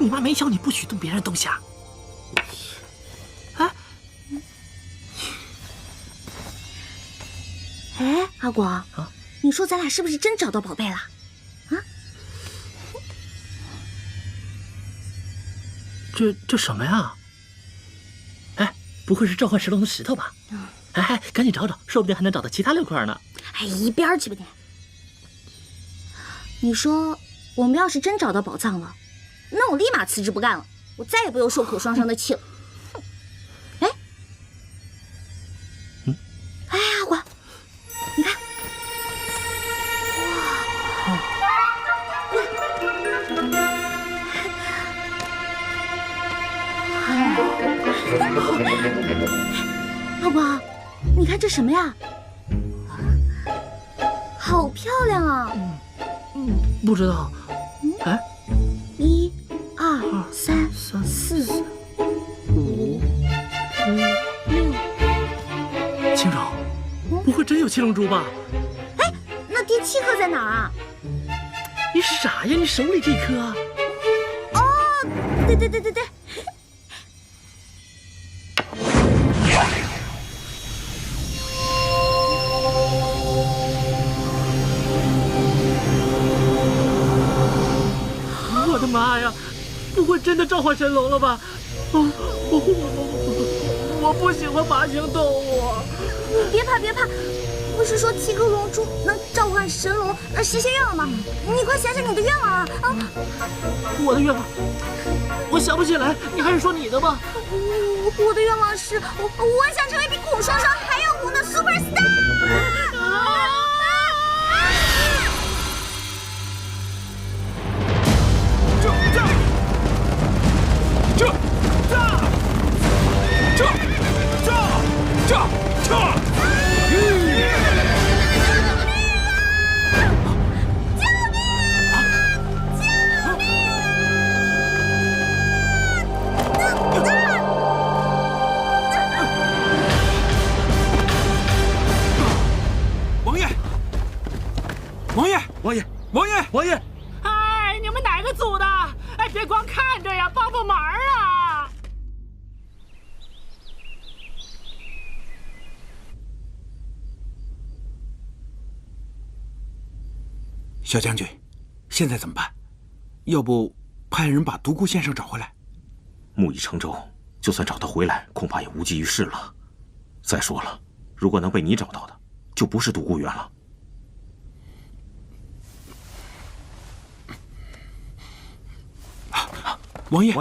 你妈没教你不许动别人东西啊？哎，阿广，你说咱俩是不是真找到宝贝了？这什么呀？哎，不会是召唤神龙的石头吧？哎，赶紧找找，说不定还能找到其他6块呢。哎，一边去吧你！你说我们要是真找到宝藏了，那我立马辞职不干了，我再也不用受苦双伤的气了。哎，哎，阿广，你看，阿广，你看这什么呀？好漂亮啊！不知道。哎，1、2、3、4、5、6。青州，不会真有7龙珠吧？哎，那第7颗在哪儿啊？你傻呀？你手里这颗啊？哦，对。我的妈呀！不会真的召唤神龙了吧？我不喜欢爬行动物。别怕，不是说7颗龙珠能召唤神龙，实现愿望吗？你快想想你的愿望啊！我的愿望，我想不起来，你还是说你的吧。我的愿望是，我想成为比苦双双还要红的 super star。王爷！哎，你们哪个组的？哎，别光看着呀，帮忙啊！小将军，现在怎么办？要不派人把独孤先生找回来？木已成舟，就算找他回来，恐怕也无济于事了。再说了，如果能被你找到的，就不是独孤远了。王爷，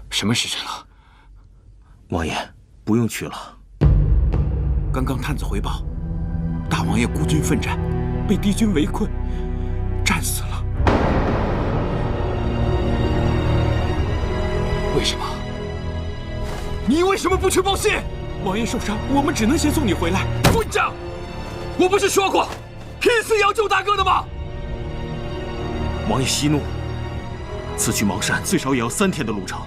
什么时辰了？王爷，不用去了。刚刚探子回报，大王爷孤军奋战，被敌军围困，战死了。为什么？你为什么不去报信？王爷受伤，我们只能先送你回来。混账！我不是说过，拼死也要救大哥的吗？王爷息怒，此去邙山最少也要3天的路程。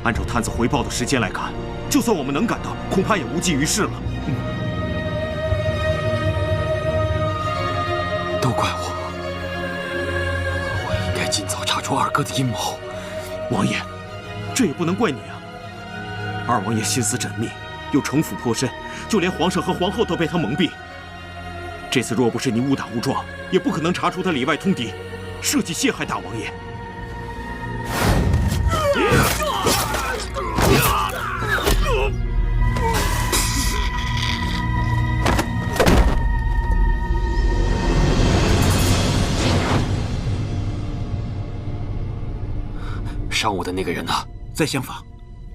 按照探子回报的时间来看，就算我们能赶到，恐怕也无济于事了。都怪我，我应该尽早查出二哥的阴谋。王爷，这也不能怪你啊。二王爷心思缜密，又城府颇深，就连皇上和皇后都被他蒙蔽。这次若不是你误打误撞，也不可能查出他里外通敌，设计陷害大王爷。伤我的那个人呢？在厢房。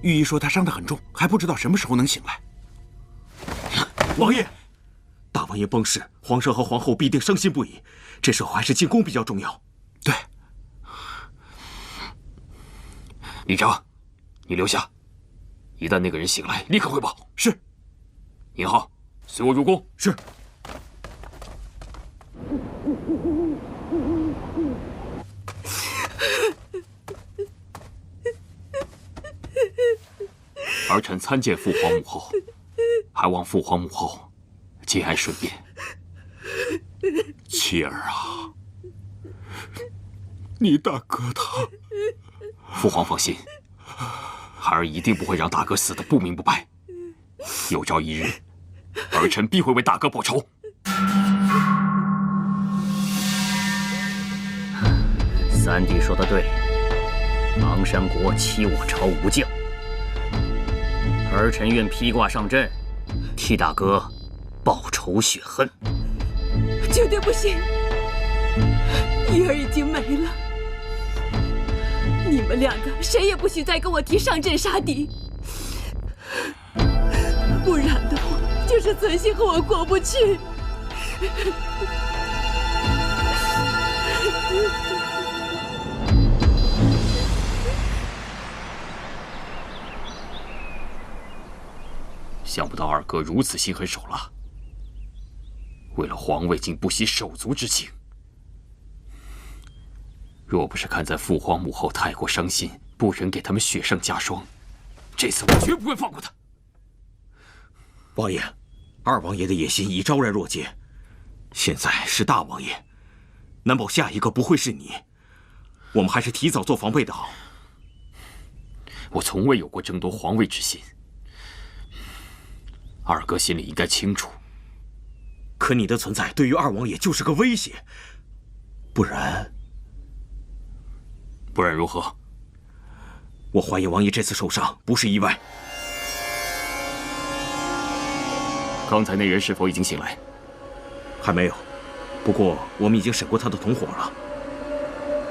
御医说他伤得很重，还不知道什么时候能醒来。王爷，大王爷崩逝，皇上和皇后必定伤心不已。这时候还是进宫比较重要。对。李成，你留下，一旦那个人醒来，立刻汇报。是。尹浩，随我入宫。是。儿臣参见父皇母后，还望父皇母后节哀顺变。妻儿啊，你大哥他……父皇放心，孩儿一定不会让大哥死得不明不白。有朝一日，儿臣必会为大哥报仇。三弟说的对，昂山国欺我朝无将，儿臣愿披挂上阵，替大哥报仇雪恨。绝对不行，怡儿已经没了，你们两个谁也不许再跟我提上阵杀敌，不然的话，就是存心和我过不去。想不到二哥如此心狠手辣，为了皇位竟不惜手足之情。若不是看在父皇母后太过伤心，不忍给他们雪上加霜，这次我绝不会放过他。王爷，二王爷的野心已昭然若揭，现在是大王爷，难保下一个不会是你。我们还是提早做防备的好。我从未有过争夺皇位之心，二哥心里应该清楚。可你的存在对于二王爷就是个威胁，不然如何？我怀疑王爷这次受伤不是意外。刚才那人是否已经醒来？还没有，不过我们已经审过他的同伙了。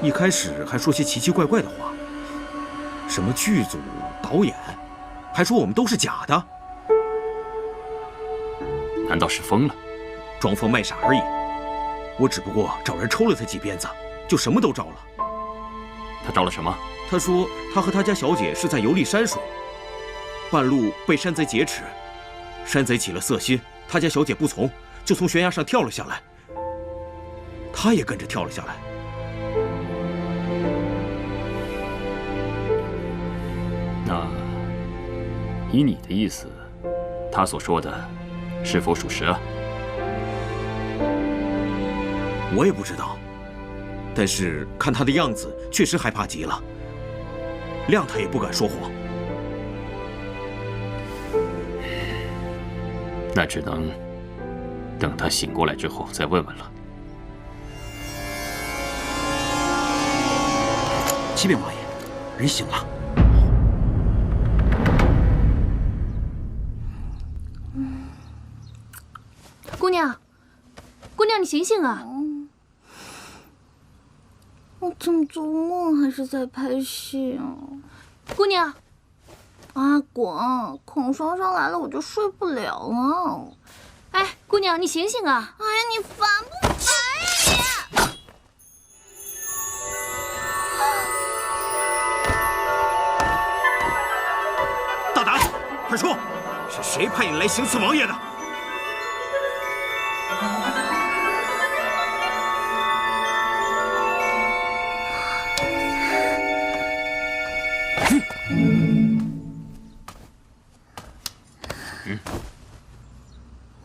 一开始还说些奇奇怪怪的话，什么剧组、导演，还说我们都是假的。难道是疯了？装疯卖傻而已。我只不过找人抽了他几鞭子，就什么都招了。他招了什么？他说他和他家小姐是在游历山水，半路被山贼劫持，山贼起了色心，他家小姐不从，就从悬崖上跳了下来，他也跟着跳了下来。那以你的意思，他所说的是否属实啊？我也不知道，但是看他的样子，确实害怕极了。谅他也不敢说谎。那只能等他醒过来之后再问问了。启禀王爷，人醒了。姑娘，姑娘，你醒醒啊！我怎么做梦还是在拍戏啊？姑娘，阿广，孔双双来了我就睡不了了。哎，姑娘，你醒醒啊！哎呀，你烦不烦呀你？大胆，快说，是谁派你来行刺王爷的？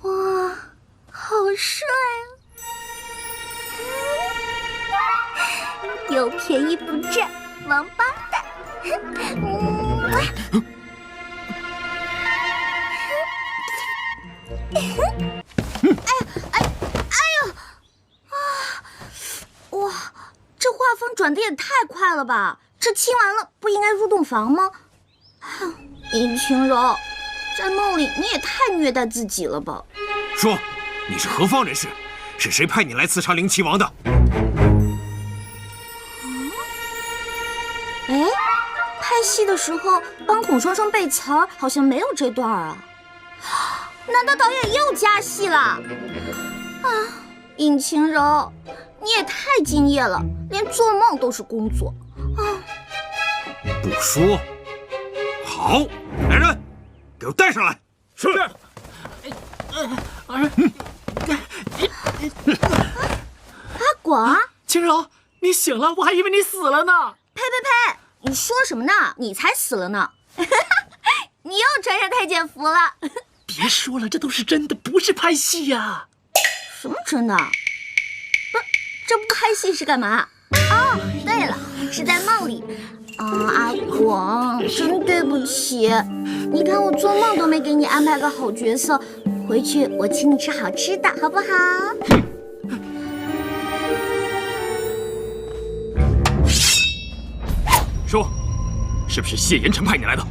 哇，好帅啊！有便宜不占，王八蛋！哇，这画风转的也太快了吧！这亲完了不应该入洞房吗？尹晴柔，在梦里你也太虐待自己了吧！说，你是何方人士？是谁派你来刺杀灵齐王的？哎，拍戏的时候帮孔双双背词儿，好像没有这段啊。难道导演又加戏了？啊，尹晴柔，你也太敬业了，连做梦都是工作啊！不说。好，来人，给我带上来。是。阿广，晴柔，你醒了，我还以为你死了呢。呸！你说什么呢？你才死了呢！你又穿上太监服了。别说了，这都是真的，不是拍戏呀。什么真的？不是，这不拍戏是干嘛？哦，对了，是在梦里。阿广，真对不起，你看我做梦都没给你安排个好角色，回去我请你吃好吃的，好不好？说，是不是谢言辰派你来的？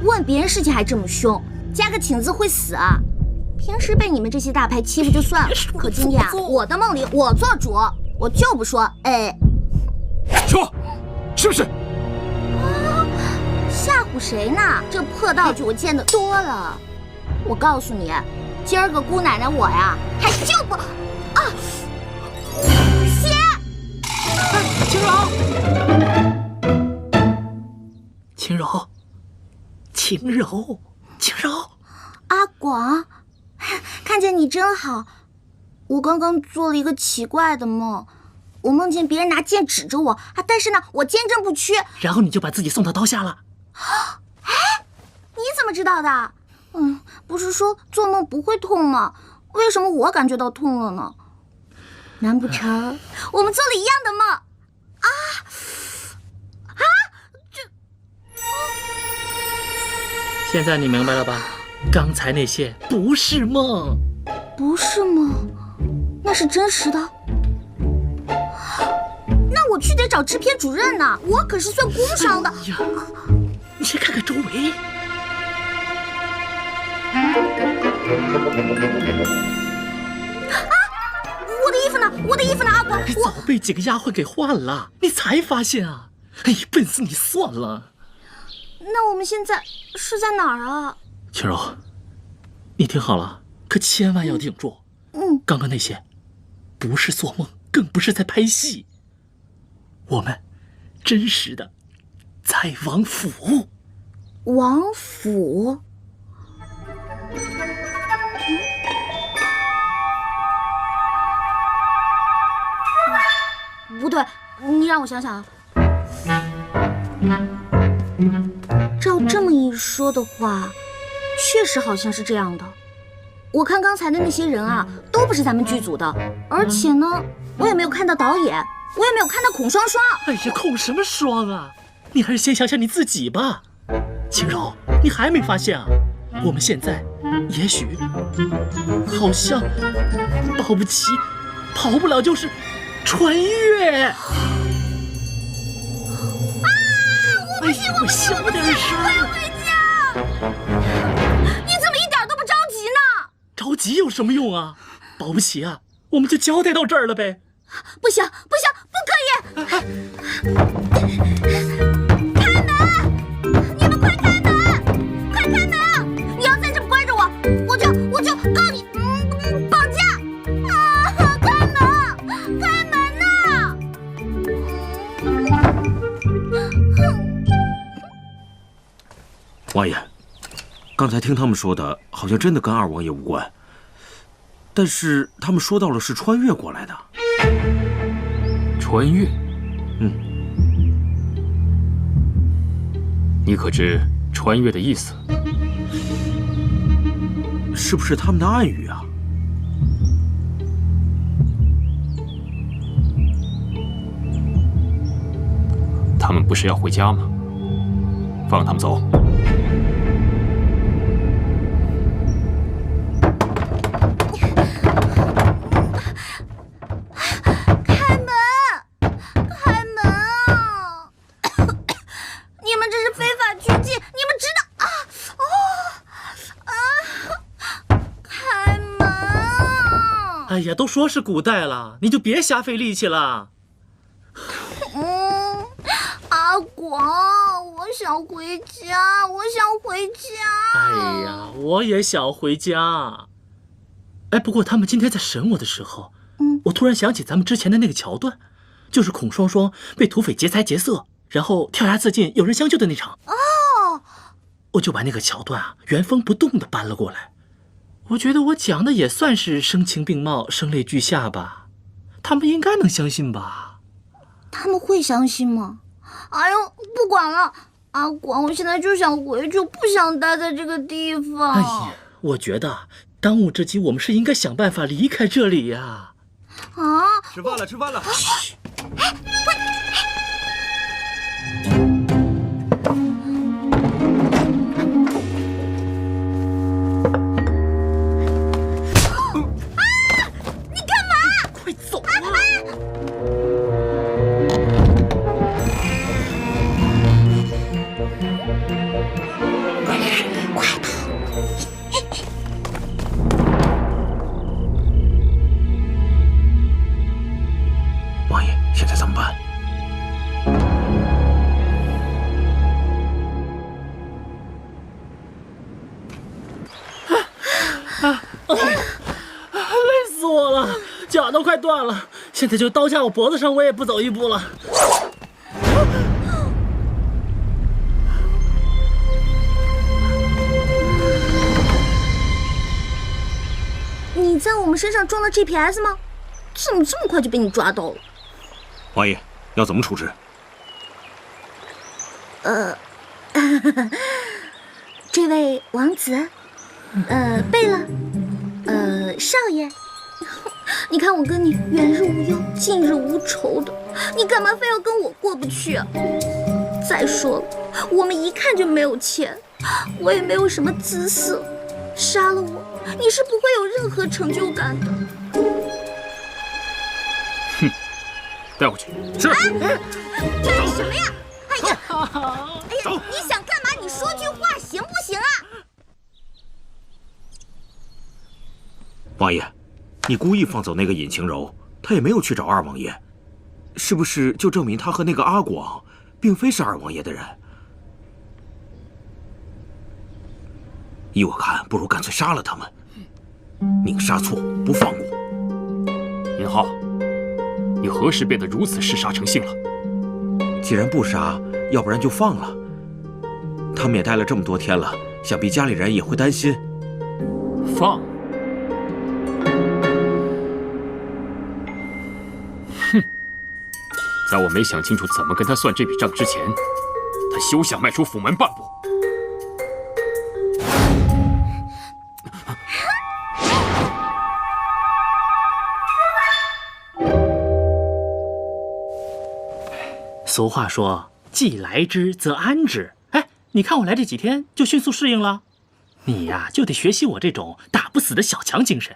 问别人事情还这么凶，加个请字会死啊！平时被你们这些大牌欺负就算了，可今天啊，我的梦里我做主，我就不说哎。说，是不是？吓唬谁呢？这破道具我见得多了。我告诉你，今儿个姑奶奶我呀，还就不啊！血！青柔，青柔，青柔，青柔。阿广，看见你真好。我刚刚做了一个奇怪的梦，我梦见别人拿剑指着我啊，但是呢，我坚贞不屈。然后你就把自己送到刀下了。哎，你怎么知道的？不是说做梦不会痛吗？为什么我感觉到痛了呢？难不成我们做了一样的梦？现在你明白了吧？刚才那些不是梦，不是梦，那是真实的。那我去得找制片主任呢，我可是算工伤的。哎呀，你先看看周围。我的衣服呢？我的衣服呢？阿广，早被几个丫鬟给换了，你才发现啊！哎呀，笨死你算了。那我们现在是在哪儿啊？青柔，你听好了，可千万要顶住。刚刚那些不是做梦，更不是在拍戏，我们真实的在王府。王府？不对，你让我想想啊。照这么一说的话，确实好像是这样的。我看刚才的那些人啊，都不是咱们剧组的，而且呢，我也没有看到导演，我也没有看到孔双双。哎呀，孔什么双啊？你还是先想想你自己吧。青柔，你还没发现啊？我们现在也许好像保不齐跑不了就是穿越。啊！我不行，我小点声。我要回家。你怎么一点都不着急呢？着急有什么用啊？保不齐啊，我们就交代到这儿了呗。不行，不行，不可以！开门！你们快开门！快开门！你要再这么关着我，我就告你绑架！啊！开门！开门呐！王爷，刚才听他们说的，好像真的跟二王爷无关。但是他们说到了是穿越过来的。穿越？你可知穿越的意思？是不是他们的暗语啊？他们不是要回家吗？放他们走。开门！开门啊！你们这是非法拘禁，你们知道啊？开门啊！哎呀，都说是古代了，你就别瞎费力气了。阿广，我想回家，我想回家。哎呀，我也想回家。哎，不过他们今天在审我的时候，我突然想起咱们之前的那个桥段，就是孔双双被土匪劫财劫色，然后跳崖自尽，有人相救的那场。哦，我就把那个桥段啊原封不动的搬了过来。我觉得我讲的也算是声情并茂，声泪俱下吧，他们应该能相信吧？他们会相信吗？哎呦，不管了，阿广，我现在就想回去，不想待在这个地方。哎呀，我觉得当务之急，我们是应该想办法离开这里呀。啊！吃饭了，吃饭了。王爷，现在怎么办？累死我了，脚都快断了，现在就刀架我脖子上，我也不走一步了。你在我们身上装了 GPS 吗？怎么这么快就被你抓到了？王爷，要怎么处置？这位王子，贝勒，少爷，你看我跟你远日无忧，近日无愁的，你干嘛非要跟我过不去啊？再说了，我们一看就没有钱，我也没有什么姿色，杀了我，你是不会有任何成就感的。哼，带回去。是。这是什么呀？哎呀，你想干嘛？你说句话行不行啊？王爷，你故意放走那个尹晴柔，他也没有去找二王爷，是不是就证明他和那个阿广并非是二王爷的人？依我看，不如干脆杀了他们，宁杀错不放过。尹浩，你何时变得如此嗜杀成性了？既然不杀，要不然就放了。他们也待了这么多天了，想必家里人也会担心。放？哼！在我没想清楚怎么跟他算这笔账之前，他休想迈出府门半步。俗话说，既来之则安之。哎，你看我来这几天就迅速适应了，你呀就得学习我这种打不死的小强精神。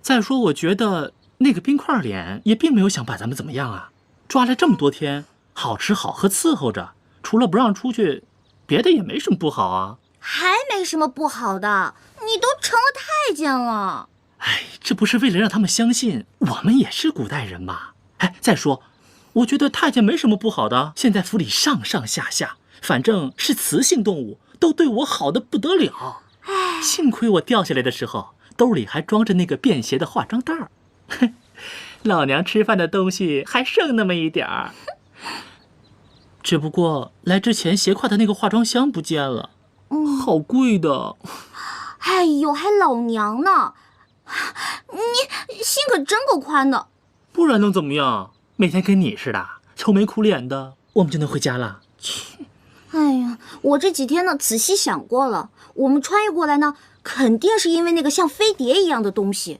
再说，我觉得那个冰块脸也并没有想把咱们怎么样啊，抓了这么多天，好吃好喝伺候着，除了不让出去，别的也没什么不好啊。还没什么不好的，你都成了太监了。哎，这不是为了让他们相信我们也是古代人吗？哎，再说。我觉得太监没什么不好的，现在府里上上下下，反正是雌性动物，都对我好的不得了。幸亏我掉下来的时候，兜里还装着那个便携的化妆袋儿，老娘吃饭的东西还剩那么一点儿。只不过来之前斜挎的那个化妆箱不见了，好贵的。哎呦，还老娘呢，你心可真够宽的。不然能怎么样？每天跟你似的，愁眉苦脸的，我们就能回家了。哎呀，我这几天呢，仔细想过了，我们穿越过来呢，肯定是因为那个像飞碟一样的东西，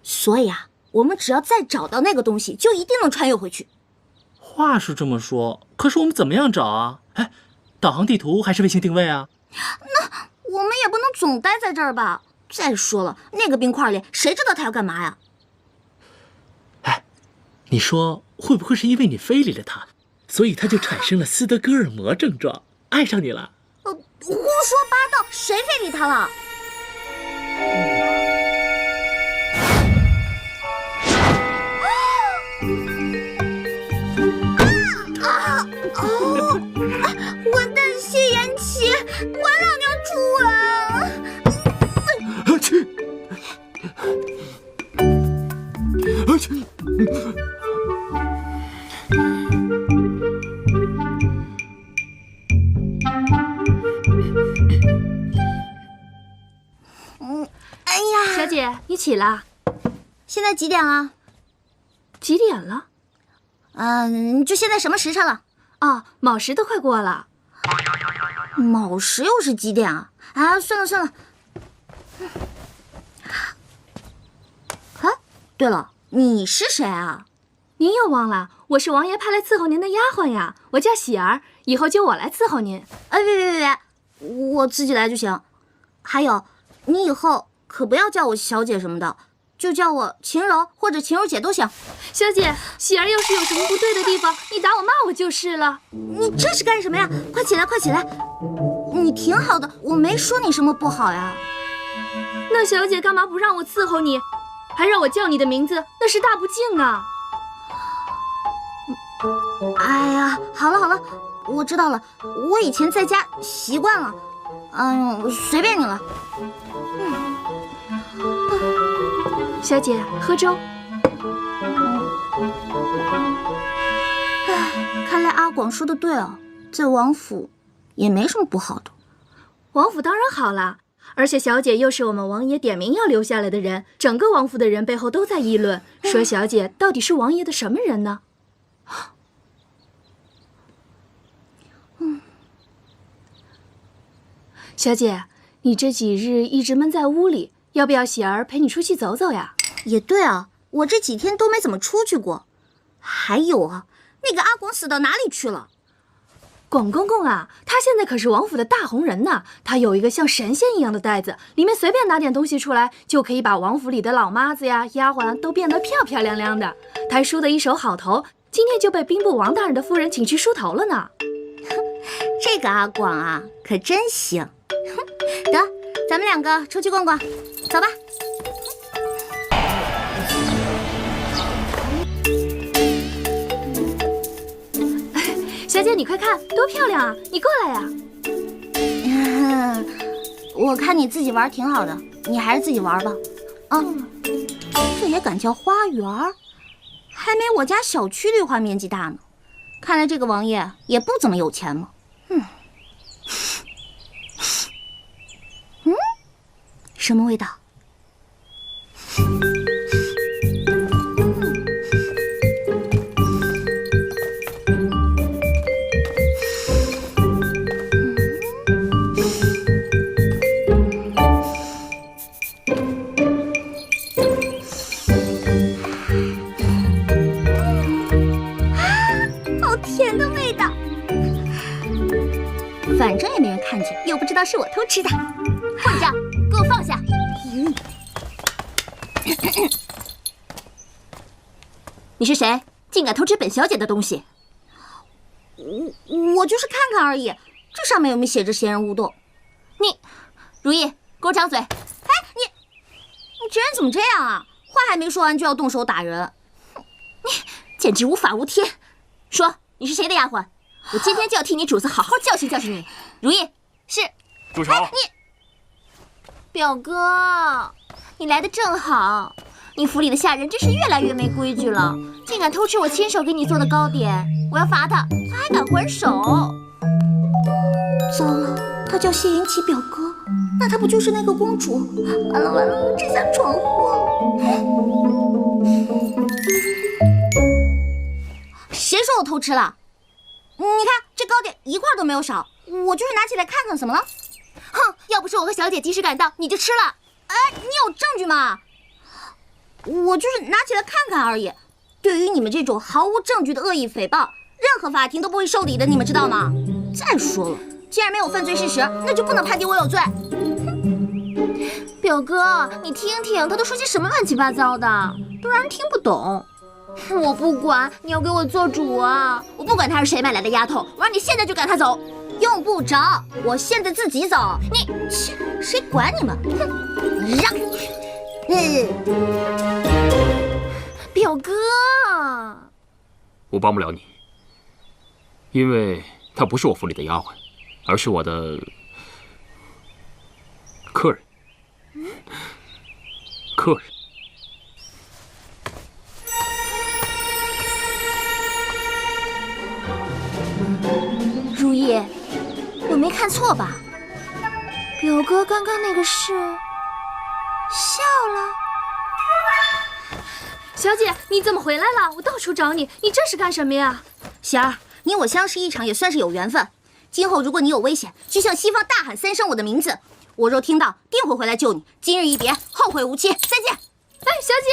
所以啊，我们只要再找到那个东西，就一定能穿越回去。话是这么说，可是我们怎么样找啊？哎，导航地图还是卫星定位啊？那我们也不能总待在这儿吧？再说了，那个冰块里，谁知道他要干嘛呀？哎，你说会不会是因为你非礼了他，所以他就产生了斯德哥尔摩症状，爱上你了？胡说八道，谁非礼他了？混蛋谢延琪，管老娘出来！哎呀，小姐，你起了？现在几点了？几点了？就现在什么时辰了？哦，卯时都快过了。卯时又是几点啊？啊，算了算了。啊，对了，你是谁啊？您又忘了，我是王爷派来伺候您的丫鬟呀，我叫喜儿，以后就我来伺候您。哎，别，我自己来就行。还有，你以后可不要叫我小姐什么的，就叫我晴柔或者晴柔姐都行。小姐，喜儿要是有什么不对的地方，你打我骂我就是了。你这是干什么呀？快起来，快起来！你挺好的，我没说你什么不好呀。那小姐干嘛不让我伺候你，还让我叫你的名字？那是大不敬啊！哎呀，好了，我知道了，我以前在家习惯了。哎呦，随便你了。小姐，喝粥。哎，看来阿广说的对啊，在王府也没什么不好的。王府当然好了，而且小姐又是我们王爷点名要留下来的人，整个王府的人背后都在议论，说小姐到底是王爷的什么人呢？小姐，你这几日一直闷在屋里，要不要喜儿陪你出去走走呀？也对啊，我这几天都没怎么出去过。还有啊，那个阿广死到哪里去了？广公公啊，他现在可是王府的大红人呢。他有一个像神仙一样的袋子，里面随便拿点东西出来，就可以把王府里的老妈子呀、丫鬟都变得漂漂亮亮的。他还梳得一手好头，今天就被兵部王大人的夫人请去梳头了呢。这个阿广啊，可真行。得，咱们两个出去逛逛，走吧。小姐，你快看，多漂亮啊！你过来呀。我看你自己玩挺好的，你还是自己玩吧。啊，这也敢叫花园？还没我家小区绿化面积大呢。看来这个王爷也不怎么有钱嘛。什么味道？好甜的味道。反正也没人看见，又不知道是我偷吃的。混账！给我放下！你是谁？竟敢偷吃本小姐的东西？我就是看看而已，这上面有没有写着闲人勿动？你，如意，给我张嘴！哎，你这人怎么这样啊？话还没说完就要动手打人，你简直无法无天！说你是谁的丫鬟？我今天就要替你主子好好教训教训你。如意，是。住手！表哥，你来的正好。你府里的下人真是越来越没规矩了，竟敢偷吃我亲手给你做的糕点，我要罚他，他还敢还手。糟了，他叫谢云奇表哥，那他不就是那个公主？完了，这下闯祸了。谁说我偷吃了？你看这糕点一块都没有少，我就是拿起来看看，怎么了？哼，要不是我和小姐及时赶到，你就吃了。哎，你有证据吗？我就是拿起来看看而已。对于你们这种毫无证据的恶意诽谤，任何法庭都不会受理的，你们知道吗？再说了，既然没有犯罪事实，那就不能判定我有罪。表哥，你听听，他都说些什么乱七八糟的，都让人听不懂。我不管，你要给我做主啊！我不管他是谁买来的丫头，我让你现在就赶他走。用不着，我现在自己走。你，谁管你们？哼，让！表哥，我帮不了你，因为她不是我府里的丫鬟，而是我的客人。客人。如意，我没看错吧？表哥刚刚那个是笑了。小姐，你怎么回来了？我到处找你，你这是干什么呀？喜儿，你我相识一场也算是有缘分。今后如果你有危险，就向西方大喊3声我的名字，我若听到，定会回来救你。今日一别，后会无期，再见。哎，小姐，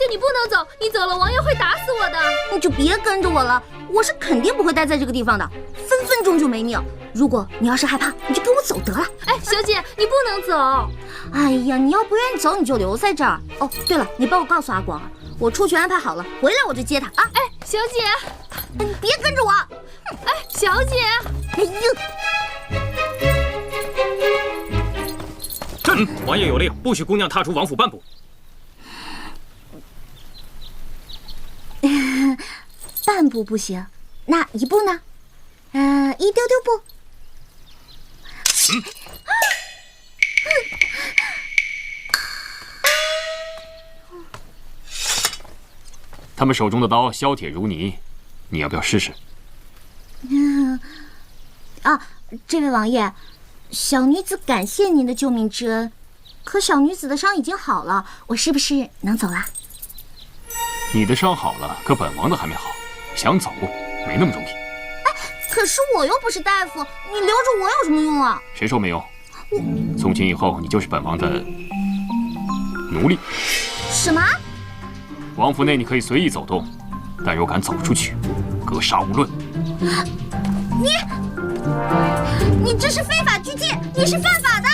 你不能走，你走了王爷会打死我的。你就别跟着我了，我是肯定不会待在这个地方的，分分钟就没命。如果你要是害怕，你就跟我走得了。哎，小姐，你不能走。哎呀，你要不愿意走，你就留在这儿。哦，对了，你帮我告诉阿广啊，我出去安排好了，回来我就接他啊。哎，小姐，你别跟着我。哎，小姐，哎呀！王爷有令，不许姑娘踏出王府半步。半步不行，那一步呢？一丢丢步。他们手中的刀削铁如泥，你要不要试试？这位王爷，小女子感谢您的救命之恩，可小女子的伤已经好了，我是不是能走了？你的伤好了，可本王的还没好，想走没那么容易。可是我又不是大夫，你留着我有什么用啊？谁说没用？从今以后，你就是本王的奴隶。什么？王府内你可以随意走动，但若敢走出去，格杀无论。你这是非法拘禁，你是犯法的！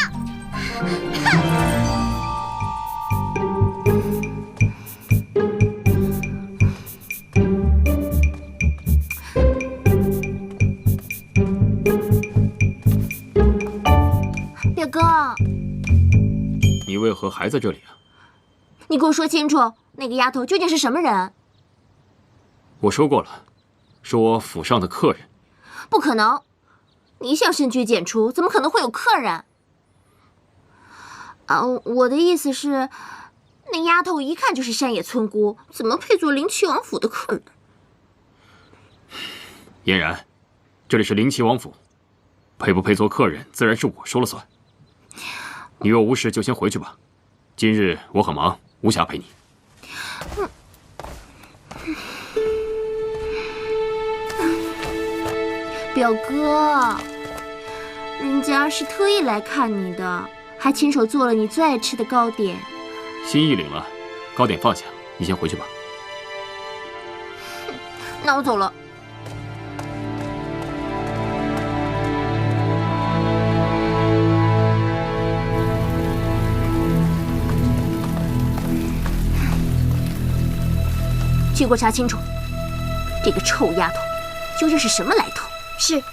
表哥，你为何还在这里啊？你给我说清楚，那个丫头究竟是什么人？我说过了，是我府上的客人。不可能，你想深居简出，怎么可能会有客人？我的意思是，那丫头一看就是山野村姑，怎么配做灵齐王府的客人？嫣然，这里是灵齐王府，配不配做客人，自然是我说了算。你若无事，就先回去吧。今日我很忙，无暇陪你。表哥，人家是特意来看你的，还亲手做了你最爱吃的糕点。心意领了，糕点放下，你先回去吧。那我走了。去给我查清楚，这个臭丫头究竟是什么来头？是。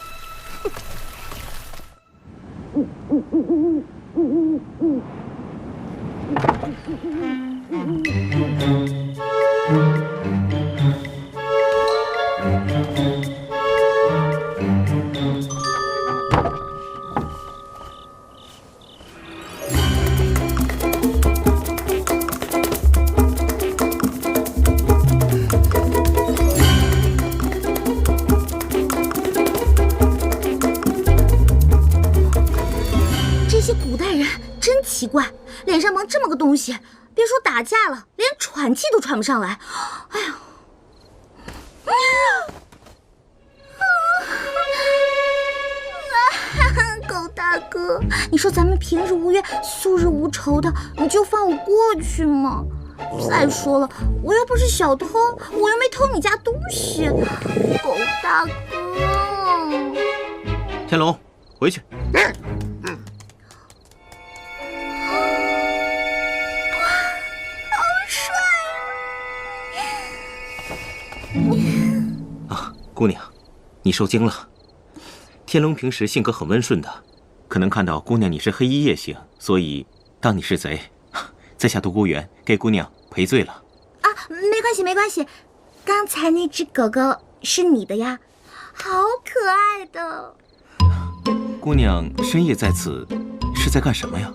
奇怪，脸上蒙这么个东西，别说打架了，连喘气都喘不上来。哎呦！狗大哥，你说咱们平日无冤，素日无仇的，你就放我过去吗？再说了，我又不是小偷，我又没偷你家东西。狗大哥，天龙，回去。姑娘，你受惊了。天龙平时性格很温顺的，可能看到姑娘你是黑衣夜行，所以当你是贼，在下独孤远给姑娘赔罪了。啊，没关系没关系，刚才那只狗狗是你的呀，好可爱的。姑娘深夜在此是在干什么呀？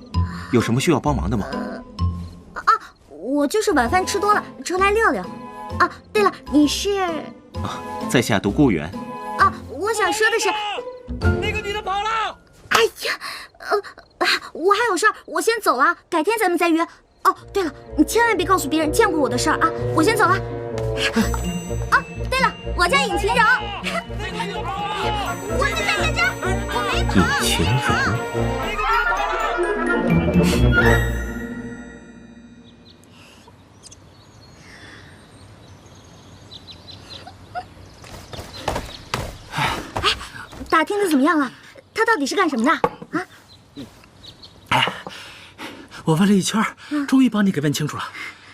有什么需要帮忙的吗？我就是晚饭吃多了，出来溜溜。啊，对了，你是？在下独孤远。我想说的是，那个女的跑了。哎呀，我还有事儿，我先走了，改天咱们再约。哦，对了，你千万别告诉别人见过我的事儿啊！我先走了。对了，我叫尹晴柔。我在这，我没跑。尹晴柔。打听的怎么样了？他到底是干什么的？啊？我问了一圈，终于帮你给问清楚了。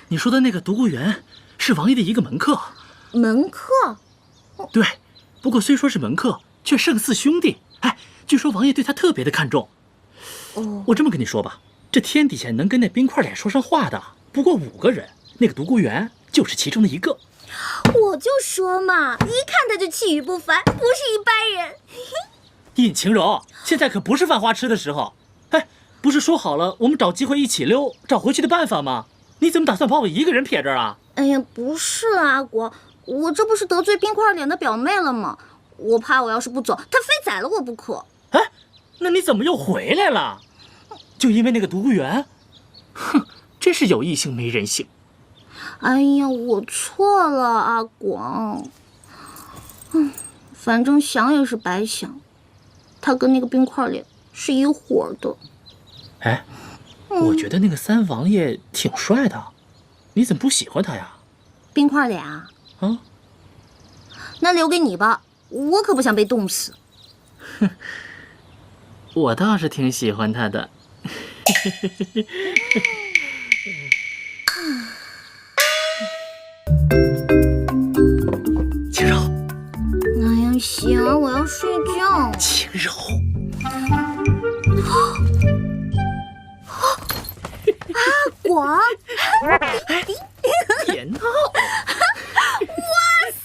你说的那个独孤园是王爷的一个门客。门客？对，不过虽说是门客，却胜似兄弟。哎，据说王爷对他特别的看重。我这么跟你说吧，这天底下能跟那冰块脸说上话的，不过5个人，那个独孤园就是其中的一个。我就说嘛，一看他就气宇不凡，不是一般人。尹晴柔，现在可不是犯花痴的时候。哎，不是说好了我们找机会一起溜，找回去的办法吗？你怎么打算把我一个人撇这儿啊？哎呀，不是啊，阿国，我这不是得罪冰块脸的表妹了吗？我怕我要是不走，他非宰了我不可。哎，那你怎么又回来了？就因为那个独孤园？哼，真是有异性没人性。哎呀，我错了，阿广。反正想也是白想，他跟那个冰块脸是一伙的。哎，我觉得那个三王爷挺帅的，你怎么不喜欢他呀？冰块脸啊？啊？那留给你吧，我可不想被冻死。哼，我倒是挺喜欢他的。晴柔，哎呀，行，我要睡觉。晴柔，阿广，别闹！哇塞，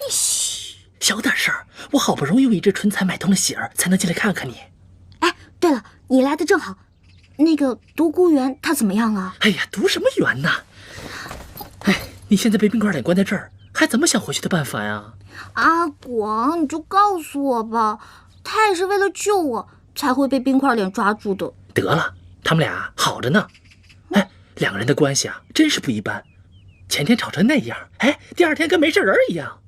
你嘘，小点声，我好不容易为这春蚕买通了喜儿，才能进来看看你。哎，对了，你来的正好。那个独孤园他怎么样了？哎呀，独什么园呢？哎，你现在被冰块脸关在这儿，还怎么想回去的办法呀？阿广，你就告诉我吧，他也是为了救我才会被冰块脸抓住的。得了，他们俩好着呢。哎，两个人的关系啊，真是不一般。前天吵成那样，哎，第二天跟没事人一样。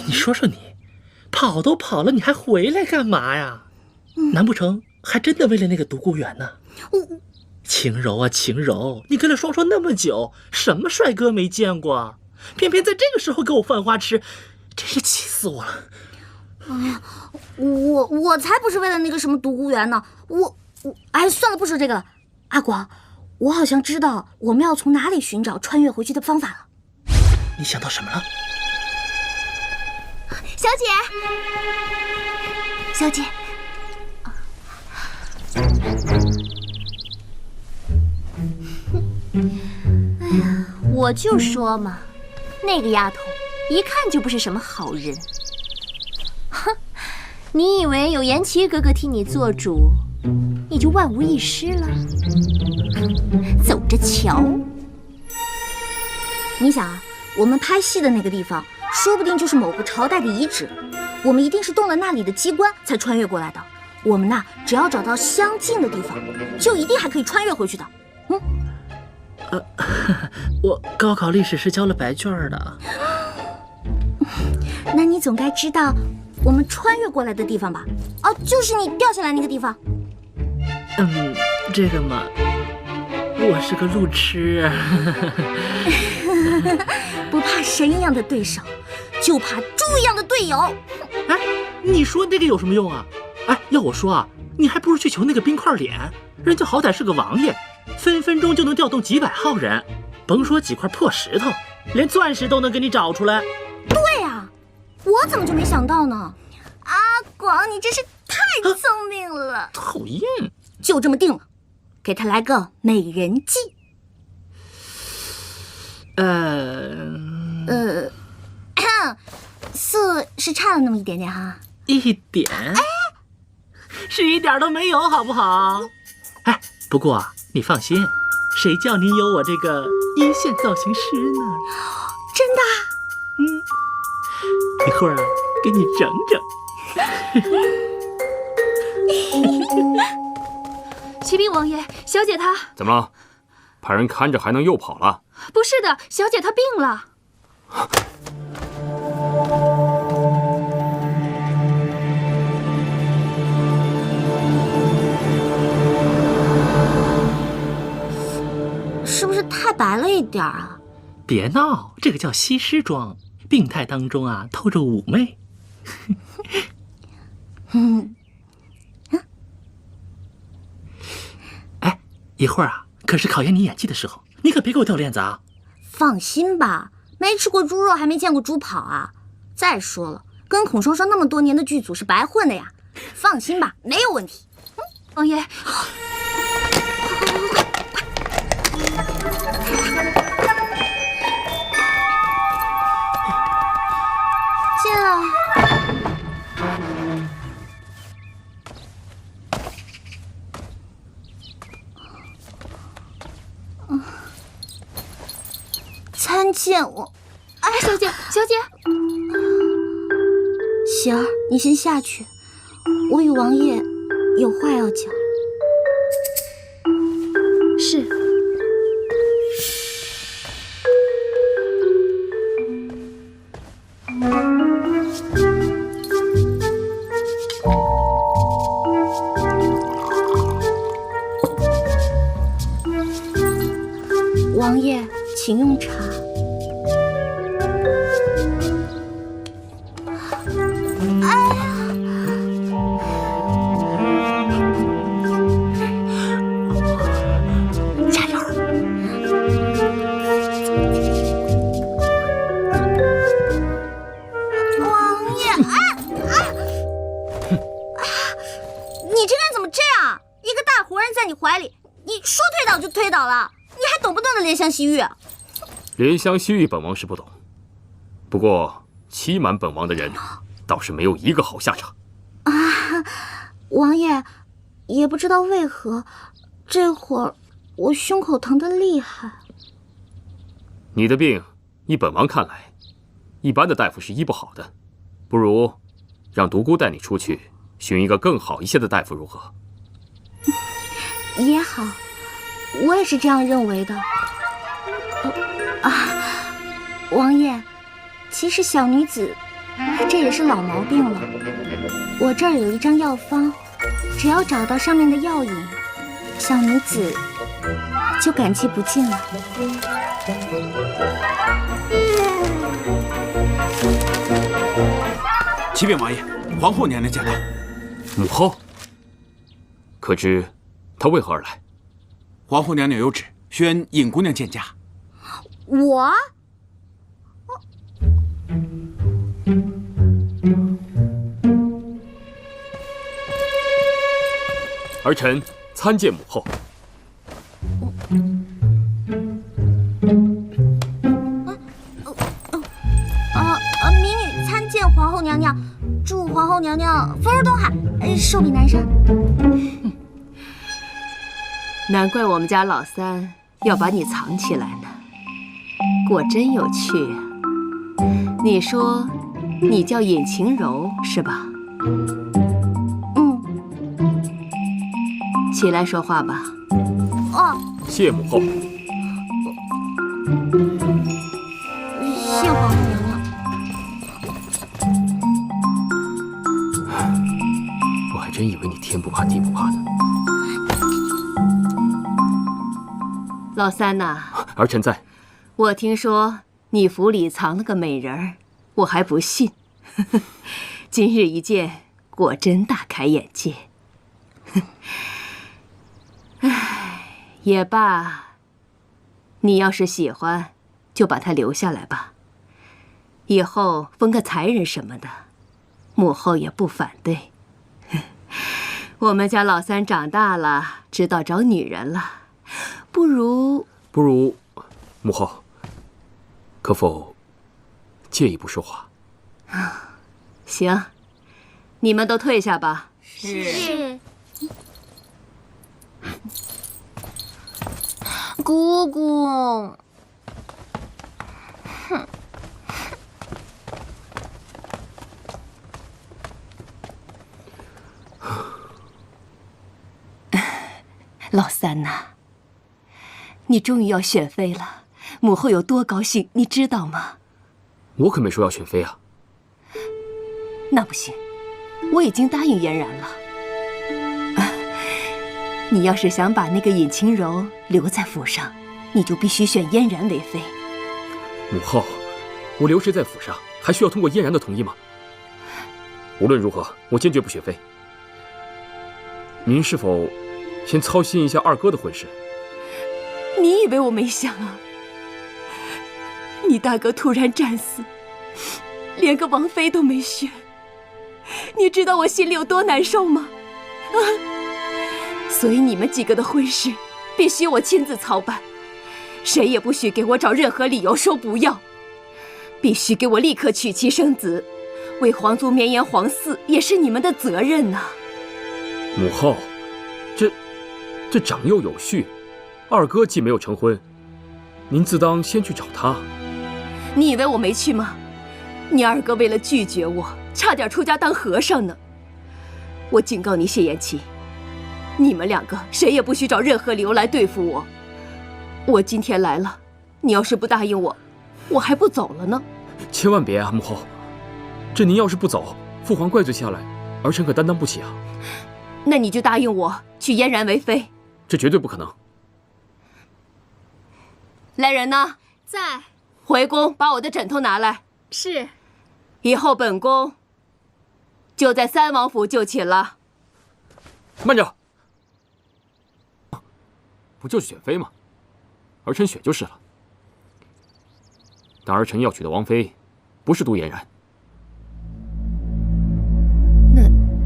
你说说你，跑都跑了，你还回来干嘛呀？难不成还真的为了那个独孤园呢？晴柔啊，晴柔，你跟了双双那么久，什么帅哥没见过？偏偏在这个时候给我犯花痴，真是气死我了！哎呀，我才不是为了那个什么独孤园呢！哎，算了，不说这个了。阿广，我好像知道我们要从哪里寻找穿越回去的方法了。你想到什么了？小姐，小姐。哎呀，我就说嘛，那个丫头一看就不是什么好人。哼，你以为有颜齐哥哥替你做主，你就万无一失了？走着瞧。你想啊，我们拍戏的那个地方，说不定就是某个朝代的遗址，我们一定是动了那里的机关才穿越过来的。我们呐，只要找到相近的地方，就一定还可以穿越回去的。我高考历史是交了白卷的。那你总该知道我们穿越过来的地方吧？哦，就是你掉下来那个地方。这个嘛，我是个路痴。不怕神一样的对手，就怕猪一样的队友。哎，你说那个有什么用啊？哎，要我说啊，你还不如去求那个冰块脸，人家好歹是个王爷，分分钟就能调动几百号人，甭说几块破石头，连钻石都能给你找出来。对啊，我怎么就没想到呢？阿广，你真是太聪明了。讨厌，就这么定了，给他来个美人计。4是差了那么一点点哈。一点？哎，是一点都没有，好不好？哎，不过啊，你放心，谁叫你有我这个一线造型师呢？真的？一会儿啊，给你整整。启禀王爷，小姐她怎么了？派人看着还能又跑了？不是的，小姐她病了。白了一点啊。别闹，这个叫西施妆，病态当中啊透着妩媚。哎，一会儿啊，可是考验你演技的时候，你可别给我掉链子啊！放心吧，没吃过猪肉还没见过猪跑啊。再说了，跟孔双双那么多年的剧组是白混的呀。放心吧，没有问题。王爷，进来。参见我。哎，小姐，小姐，喜儿，你先下去，我与王爷有话要讲。是。王爷，请用茶。推倒了，你还懂不懂得怜香惜玉？怜香惜玉，本王是不懂。不过欺瞒本王的人，倒是没有一个好下场。啊，王爷，也不知道为何，这会儿我胸口疼得厉害。你的病，依本王看来，一般的大夫是医不好的，不如让独孤带你出去，寻一个更好一些的大夫，如何？也好。我也是这样认为的。王爷，其实小女子这也是老毛病了。我这儿有一张药方，只要找到上面的药引，小女子就感激不尽了。启禀王爷，皇后娘娘驾到。母后，可知她为何而来？皇后娘娘有旨，宣尹姑娘见驾。我？儿臣参见母后。民女参见皇后娘娘，祝皇后娘娘福如东海，寿比南山。难怪我们家老三要把你藏起来呢，果真有趣啊！你说你叫尹晴柔是吧？嗯。起来说话吧。哦。谢母后。谢皇后娘娘。我还真以为你天不怕地不怕呢。老三呐，儿臣在。我听说你府里藏了个美人儿，我还不信。今日一见，果真大开眼界。唉，也罢，你要是喜欢，就把她留下来吧。以后封个才人什么的，母后也不反对。我们家老三长大了，知道找女人了。不如，母后，可否借一步说话？行，你们都退下吧。是。姑姑。哼。老三呐，你终于要选妃了，母后有多高兴，你知道吗？我可没说要选妃啊。那不行，我已经答应嫣然了。你要是想把那个尹晴柔留在府上，你就必须选嫣然为妃。母后，我留职在府上，还需要通过嫣然的同意吗？无论如何，我坚决不选妃。您是否先操心一下二哥的婚事？你以为我没想啊？你大哥突然战死，连个王妃都没选，你知道我心里有多难受吗？啊！所以你们几个的婚事必须我亲自操办，谁也不许给我找任何理由说不要，必须给我立刻娶妻生子，为皇族绵延皇嗣也是你们的责任呐。母后，这长幼有序，二哥既没有成婚，您自当先去找他。你以为我没去吗？你二哥为了拒绝我，差点出家当和尚呢。我警告你谢延琪，你们两个谁也不许找任何理由来对付我。我今天来了，你要是不答应我，我还不走了呢。千万别啊，母后，这您要是不走，父皇怪罪下来，儿臣可担当不起啊。那你就答应我娶嫣然为妃。这绝对不可能。来人呐，在。回宫把我的枕头拿来。是。以后本宫就在三王府就寝了。慢着，不就是选妃吗？儿臣选就是了。但儿臣要娶的王妃，不是杜嫣然。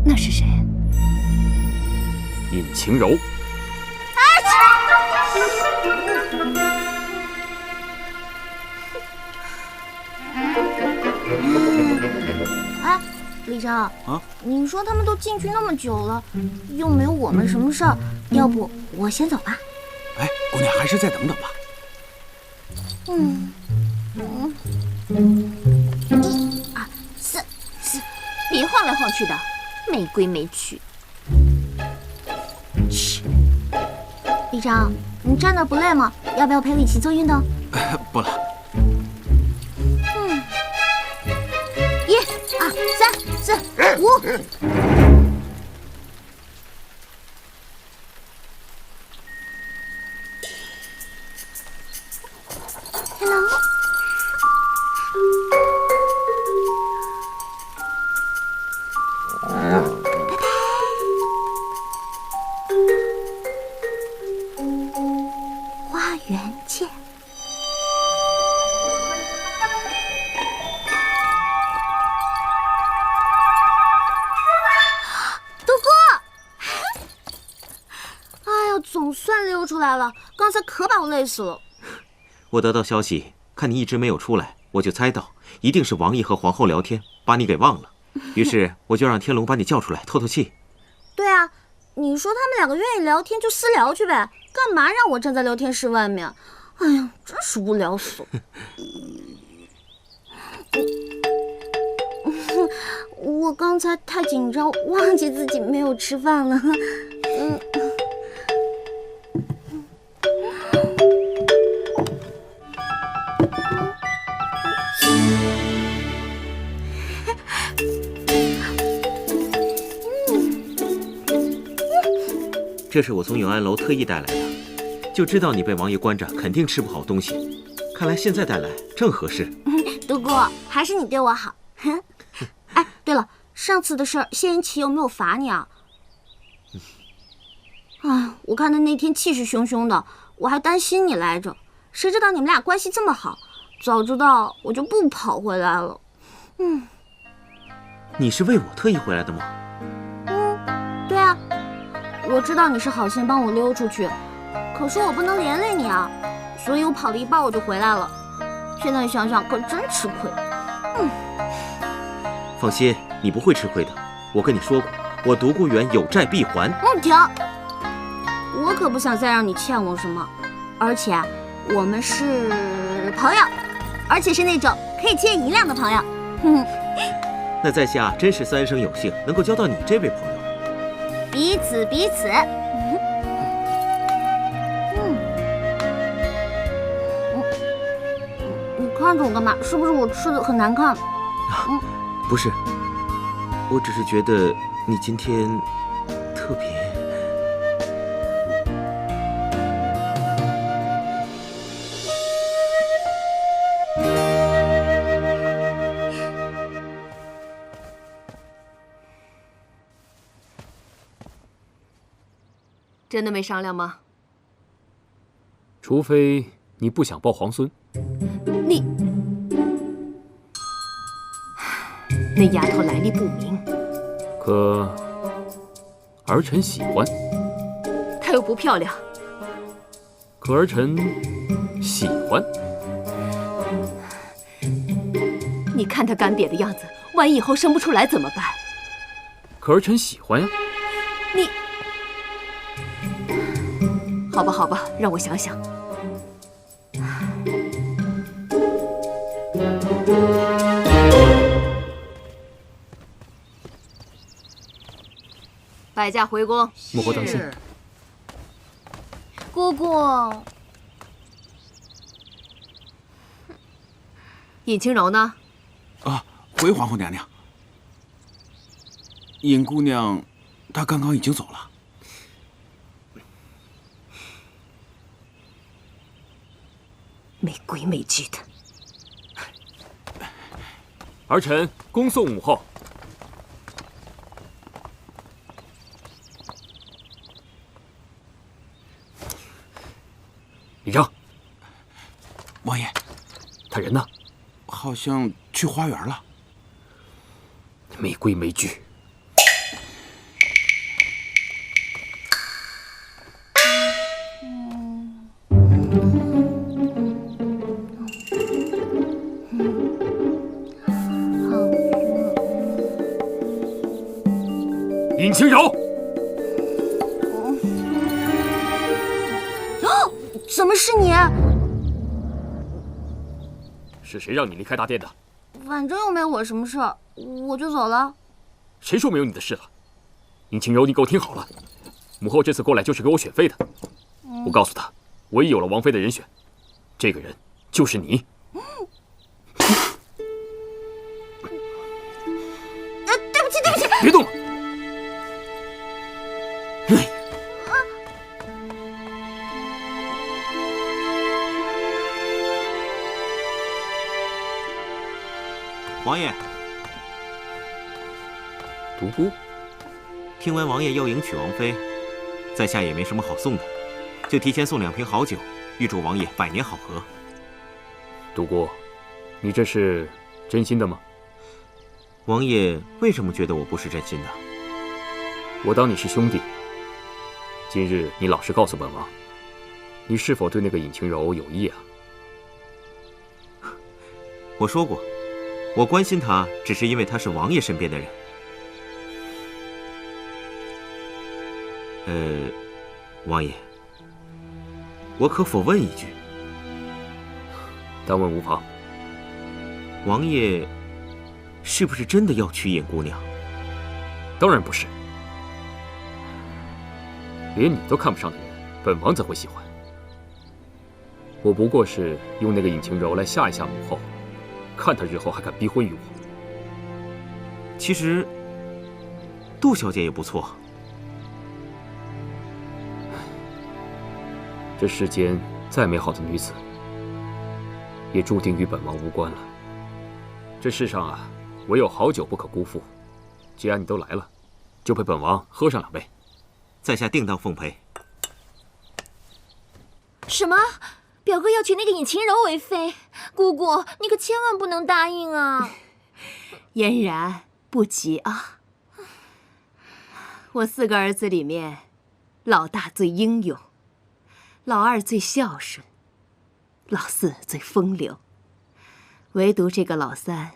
那是谁？尹晴柔。哎，李成啊，你说他们都进去那么久了，又没有我们什么事儿，要不我先走吧？哎，姑娘还是再等等吧。四，别晃来晃去的，没规没矩。嘘，李成，你站那不累吗？要不要陪我一起做运动？不了。1、2、3、4、5。Hello。拜拜。花园见。总算溜出来了，刚才可把我累死了。我得到消息，看你一直没有出来，我就猜到一定是王爷和皇后聊天，把你给忘了。于是我就让天龙把你叫出来透透气。对啊，你说他们两个愿意聊天就私聊去呗，干嘛让我站在聊天室外面？哎呀，真是无聊死了。我刚才太紧张，忘记自己没有吃饭了。这是我从永安楼特意带来的，就知道你被王爷关着，肯定吃不好东西。看来现在带来正合适。独孤，还是你对我好。哎，对了，上次的事儿，谢延琪有没有罚你啊？啊，我看他那天气势汹汹的，我还担心你来着。谁知道你们俩关系这么好，早知道我就不跑回来了。你是为我特意回来的吗？对啊，我知道你是好心帮我溜出去，可是我不能连累你啊，所以我跑了一半我就回来了。现在想想可真吃亏。放心，你不会吃亏的。我跟你说过，我独孤远有债必还。停！我可不想再让你欠我什么，而且我们是朋友，而且是那种可以借银两的朋友。那在下真是三生有幸，能够交到你这位朋友。彼此彼此。你看着我干嘛？是不是我吃的很难看？不是，我只是觉得你今天特别。真的没商量吗？除非你不想抱皇孙。你那丫头来历不明，可儿臣喜欢。她又不漂亮。可儿臣喜欢。你看她干瘪的样子，万一以后生不出来怎么办？可儿臣喜欢呀。你，好吧，好吧，让我想想。摆驾回宫。母后当心。姑姑，尹清柔呢？啊，回皇后娘娘。尹姑娘，她刚刚已经走了。没规没矩的。儿臣恭送母后。李正，王爷，他人呢？好像去花园了。没规没矩。尹清柔，怎么是你？是谁让你离开大殿的？反正又没我什么事儿，我就走了。谁说没有你的事了？尹清柔，你给我听好了，母后这次过来就是给我选妃的。我告诉她，我已有了王妃的人选，这个人就是你。对不起，对不起，别动了。王爷，独孤，听闻王爷要迎娶王妃，在下也没什么好送的，就提前送2瓶好酒，预祝王爷百年好合。独孤，你这是真心的吗？王爷为什么觉得我不是真心的？我当你是兄弟。今日你老实告诉本王，你是否对那个尹清柔有意啊？我说过，我关心她，只是因为她是王爷身边的人。王爷，我可否问一句？但问无妨。王爷是不是真的要娶尹姑娘？当然不是。连你都看不上的人，本王怎会喜欢？我不过是用那个尹清柔来吓一吓母后，看她日后还敢逼婚于我。其实，杜小姐也不错。这世间再美好的女子，也注定与本王无关了。这世上啊，唯有好酒不可辜负。既然你都来了，就陪本王喝上2杯。在下定当奉陪。什么？表哥要娶那个尹清柔为妃？姑姑，你可千万不能答应啊！嫣然，不急啊。我4个儿子里面，老大最英勇，老2最孝顺，老4最风流，唯独这个老3，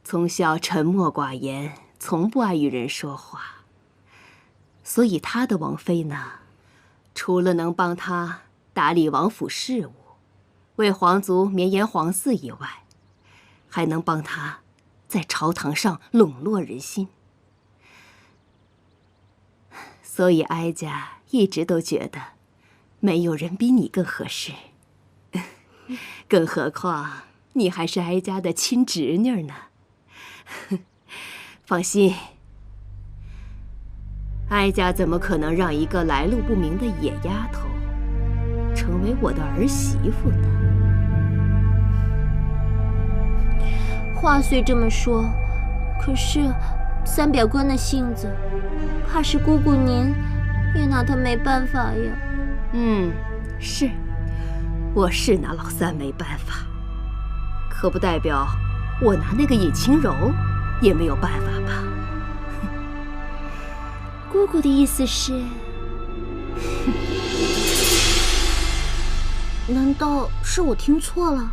从小沉默寡言，从不爱与人说话。所以他的王妃呢，除了能帮他打理王府事务，为皇族绵延皇嗣以外，还能帮他在朝堂上笼络人心。所以哀家一直都觉得，没有人比你更合适。更何况你还是哀家的亲侄女呢。放心，哀家怎么可能让一个来路不明的野丫头成为我的儿媳妇呢？话虽这么说，可是三表哥那性子，怕是姑姑您也拿他没办法呀。是，我是拿老三没办法，可不代表我拿那个尹清柔也没有办法吧？姑姑的意思是，难道是我听错了？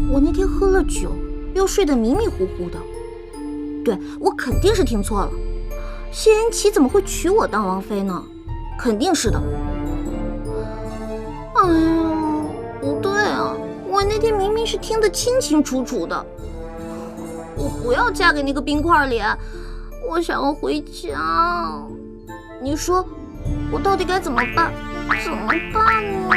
我那天喝了酒，又睡得迷迷糊糊的。对，我肯定是听错了。谢云琪怎么会娶我当王妃呢？肯定是的。哎呀，不对啊，我那天明明是听得清清楚楚的。我不要嫁给那个冰块脸，我想要回家。你说，我到底该怎么办？怎么办呢？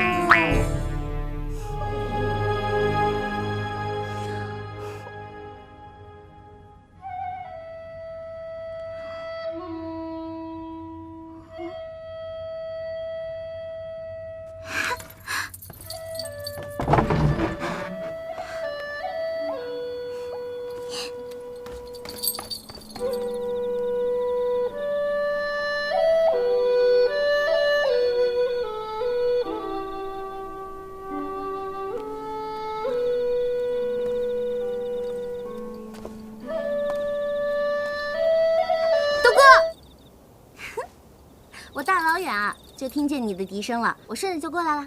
我大老远啊就听见你的笛声了，我顺着就过来了。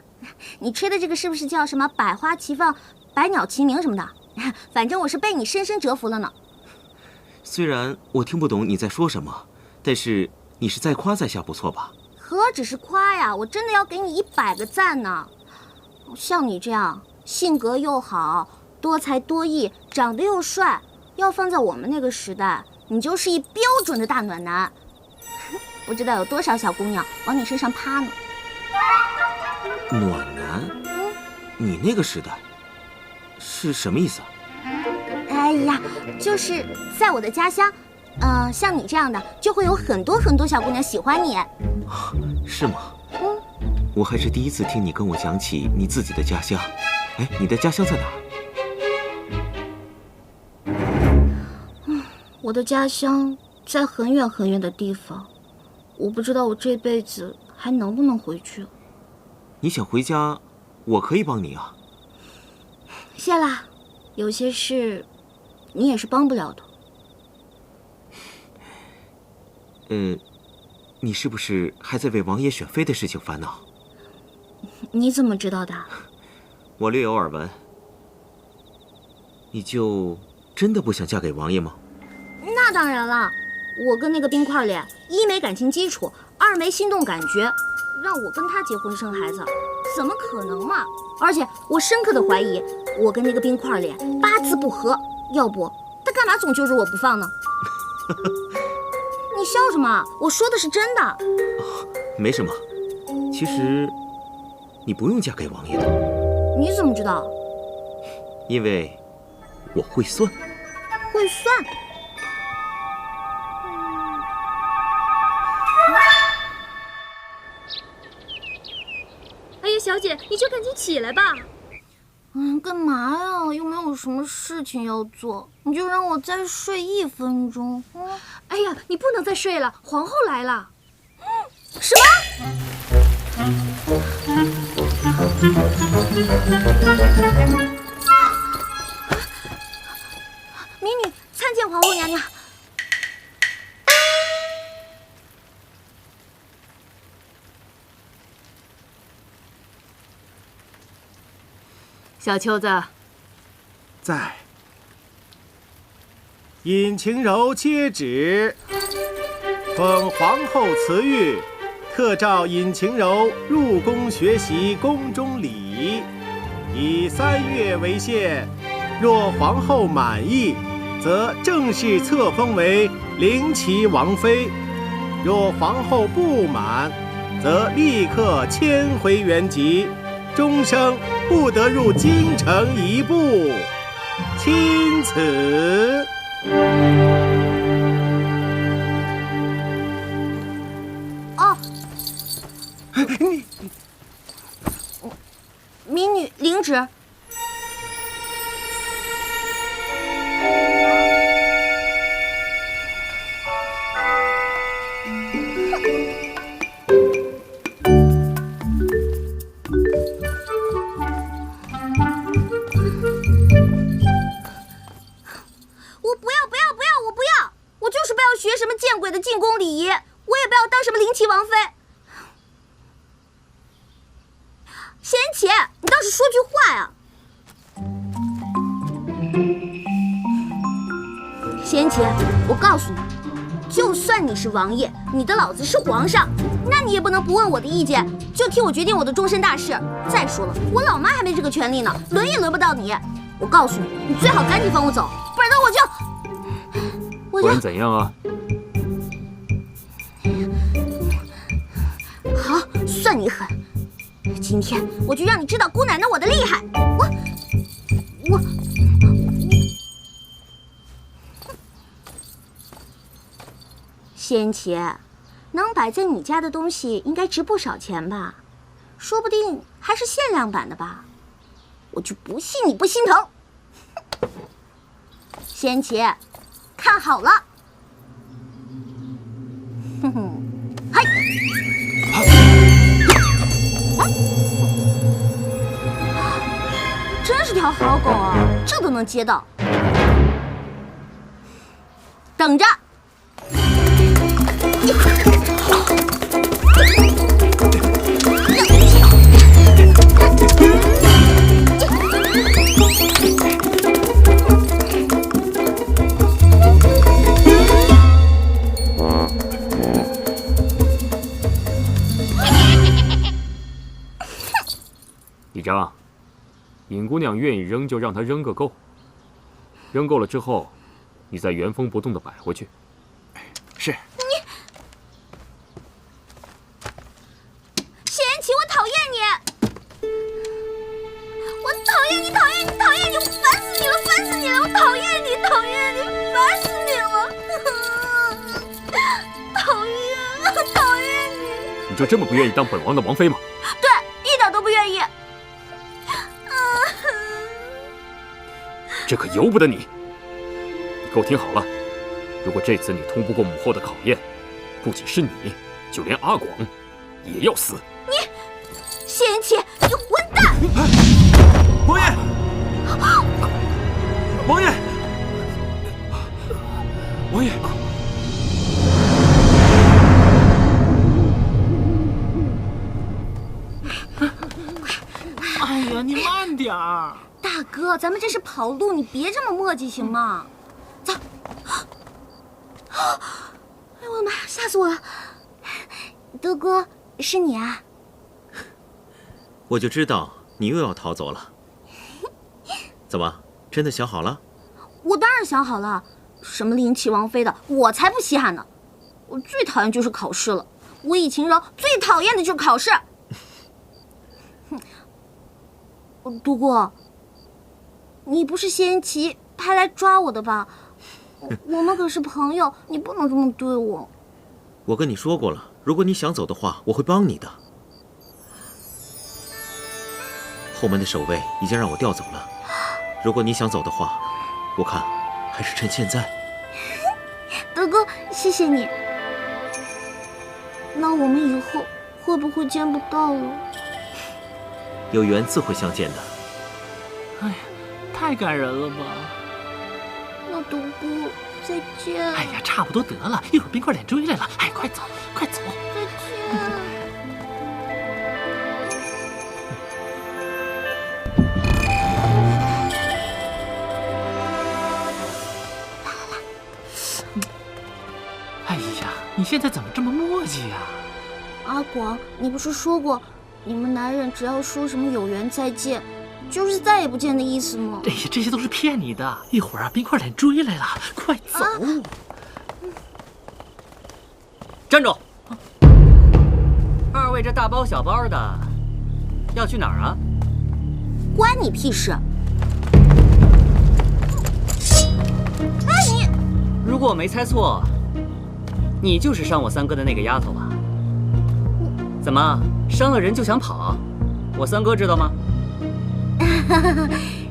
你吹的这个是不是叫什么百花齐放、百鸟齐鸣什么的？反正我是被你深深折服了呢。虽然我听不懂你在说什么，但是你是在夸在下，不错吧？何止是夸呀，我真的要给你100个赞呢。像你这样性格又好、多才多艺、长得又帅，要放在我们那个时代，你就是一标准的大暖男。不知道有多少小姑娘往你身上趴呢。暖男？你那个时代是什么意思啊？哎呀，就是在我的家乡，像你这样的就会有很多很多小姑娘喜欢你。是吗？我还是第一次听你跟我讲起你自己的家乡。哎，你的家乡在哪儿？我的家乡在很远很远的地方。我不知道我这辈子还能不能回去。你想回家，我可以帮你啊。谢啦，有些事你也是帮不了的。你是不是还在为王爷选妃的事情烦恼？你怎么知道的？我略有耳闻。你就真的不想嫁给王爷吗？那当然了。我跟那个冰块脸，一没感情基础，二没心动感觉，让我跟他结婚生孩子，怎么可能嘛？而且我深刻的怀疑，我跟那个冰块脸八字不合，要不他干嘛总揪着我不放呢？你笑什么？我说的是真的。没什么，其实你不用嫁给王爷的。你怎么知道？因为我会算。会算？哎呀，小姐，你就赶紧起来吧。干嘛呀？又没有什么事情要做，你就让我再睡1分钟。哎呀，你不能再睡了，皇后来了。什么？民女参见皇后娘娘。小秋子，在。尹晴柔接旨，奉皇后慈谕，特召尹晴柔入宫学习宫中礼仪，以3月为限。若皇后满意，则正式册封为灵齐王妃；若皇后不满，则立刻迁回原籍，终生不得入京城一步。钦此。哦，民女领旨。启，你倒是说句话呀！贤启，我告诉你，就算你是王爷，你的老子是皇上，那你也不能不问我的意见，就替我决定我的终身大事。再说了，我老妈还没这个权利呢，轮也轮不到你。我告诉你，你最好赶紧放我走，不然的我就……不然怎样啊？好，算你狠！今天我就让你知道姑奶奶我的厉害！我……仙琪，能摆在你家的东西应该值不少钱吧？说不定还是限量版的吧？我就不信你不心疼！仙琪，看好了！哼哼，嗨！真是条好狗啊，这都能接到。等着。李章，尹姑娘愿意扔就让她扔个够，扔够了之后，你再原封不动地摆回去。是。贤琪，我讨厌你！我讨厌你，讨厌你，讨厌你！我烦死你了，烦死你了！我讨厌你，讨厌你，烦死你了！讨厌，讨厌你！你就这么不愿意当本王的王妃吗？对，一点都不愿意。这可由不得你！你给我听好了，如果这次你通不过母后的考验，不仅是你，就连阿广也要死。你，贤琪，你混蛋！王爷，王爷，王爷！哎呀，你慢点儿！大哥，咱们这是跑路，你别这么磨叽行吗？走！哎呦我的妈，吓死我了！德哥，是你啊？我就知道你又要逃走了。怎么，真的想好了？我当然想好了，什么临齐王妃的，我才不稀罕呢。我最讨厌就是考试了，我以晴柔最讨厌的就是考试。独孤，你不是仙琪派来抓我的吧？我们可是朋友，你不能这么对我。我跟你说过了，如果你想走的话，我会帮你的。后门的守卫已经让我调走了，如果你想走的话，我看还是趁现在。德哥，谢谢你。那我们以后会不会见不到了？有缘自会相见的。哎呀，太感人了吧！那独孤，再见。哎呀，差不多得了，一会儿冰块脸追来了。哎，快走，快走！再见。哎呀，你现在怎么这么磨叽呀？阿广，你不是说过，你们男人只要说什么有缘再见，就是再也不见的意思吗？哎呀，这些都是骗你的。一会儿啊，冰块脸追来了，快走！站住！二位这大包小包的，要去哪儿啊？关你屁事！哎，你如果我没猜错，你就是伤我三哥的那个丫头吧？怎么伤了人就想跑？我三哥知道吗？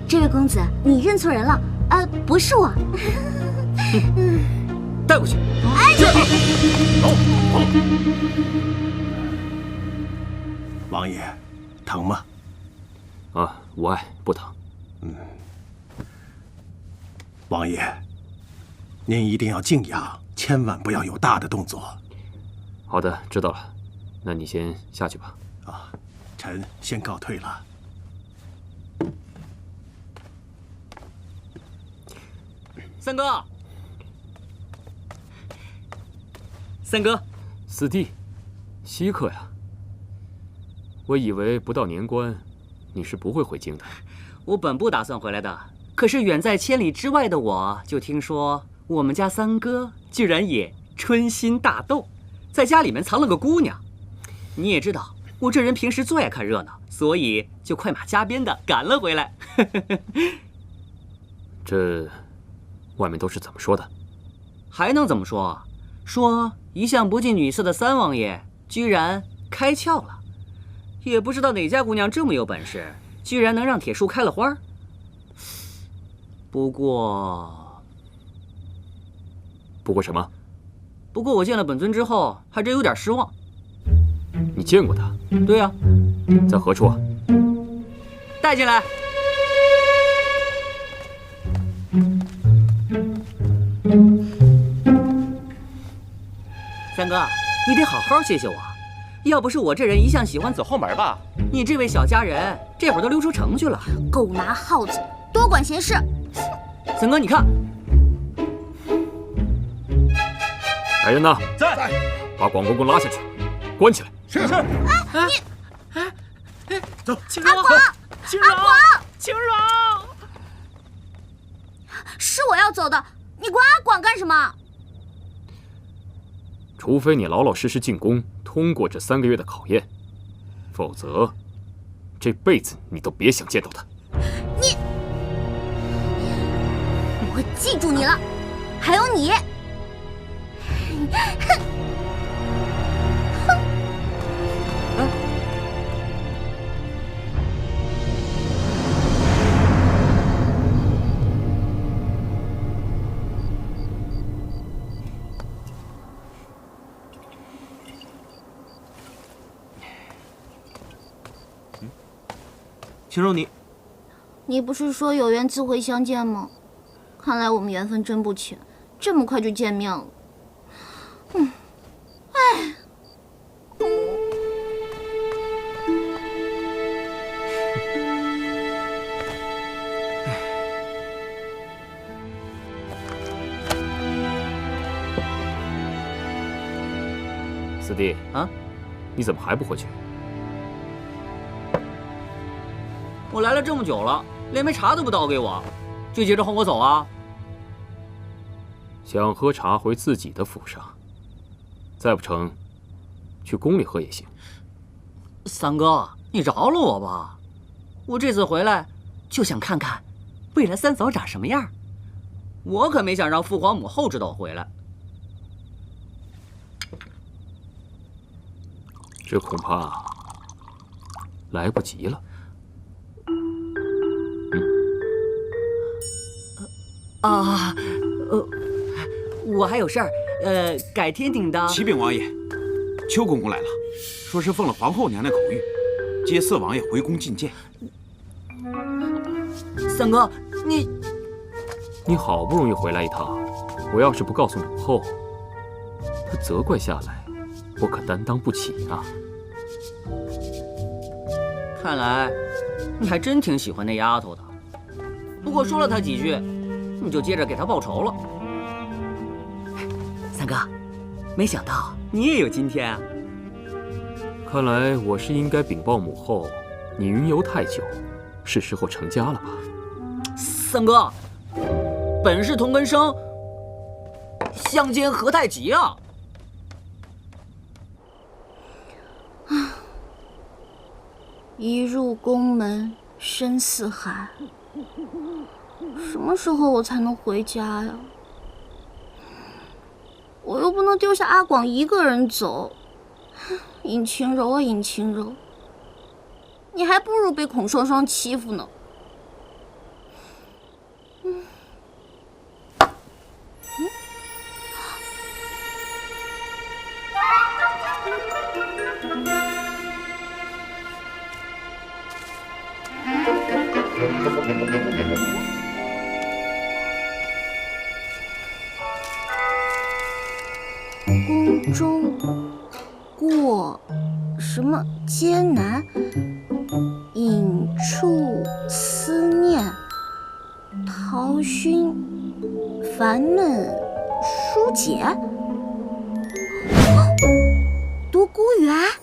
这位公子，你认错人了，不是我。带过去。哎，走。王爷，疼吗？啊，无碍，不疼。王爷，您一定要静养，千万不要有大的动作。好的，知道了。那你先下去吧。啊，臣先告退了。三哥，三哥，四弟，稀客呀！我以为不到年关，你是不会回京的。我本不打算回来的，可是远在千里之外的我，就听说我们家三哥居然也春心大动，在家里面藏了个姑娘。你也知道，我这人平时最爱看热闹，所以就快马加鞭的赶了回来。这外面都是怎么说的？还能怎么说？说一向不近女色的三王爷居然开窍了，也不知道哪家姑娘这么有本事，居然能让铁树开了花。不过什么？不过我见了本尊之后，还真有点失望。你见过他？对呀。在何处啊？带进来。三哥，你得好好谢谢我，要不是我这人一向喜欢走后门吧，你这位小家人这会儿都溜出城去了。狗拿耗子，多管闲事。三哥，你看，来人呐，在，把广公公拉下去，关起来。是。走，青柔，青柔，青柔，是我要走的，你管阿广干什么？除非你老老实实进宫，通过这3个月的考验，否则这辈子你都别想见到他。我记住你了，还有你。青柔，你不是说有缘自会相见吗？看来我们缘分真不浅，这么快就见面了。四弟啊，你怎么还不回去？我来了这么久了，连杯茶都不倒给我，就急着轰我走啊？想喝茶回自己的府上，再不成，去宫里喝也行。三哥，你饶了我吧，我这次回来就想看看未来三嫂长什么样，我可没想让父皇母后知道我回来。这恐怕来不及了。我还有事儿，改天顶当。启禀王爷，邱公公来了，说是奉了皇后娘娘口谕，接四王爷回宫觐见。三哥，你好不容易回来一趟，我要是不告诉母后，她责怪下来，我可担当不起啊。看来你还真挺喜欢那丫头的，不过说了她几句，你就接着给她报仇了。三哥，没想到你也有今天啊！看来我是应该禀报母后，你云游太久，是时候成家了吧？三哥，本是同根生，相煎何太急啊！一入宫门深似海，什么时候我才能回家呀？我又不能丢下阿广一个人走。尹晴柔啊，尹晴柔，你还不如被孔双双欺负呢。宫中过什么艰难，隐处思念，陶熏烦闷疏解。独孤园。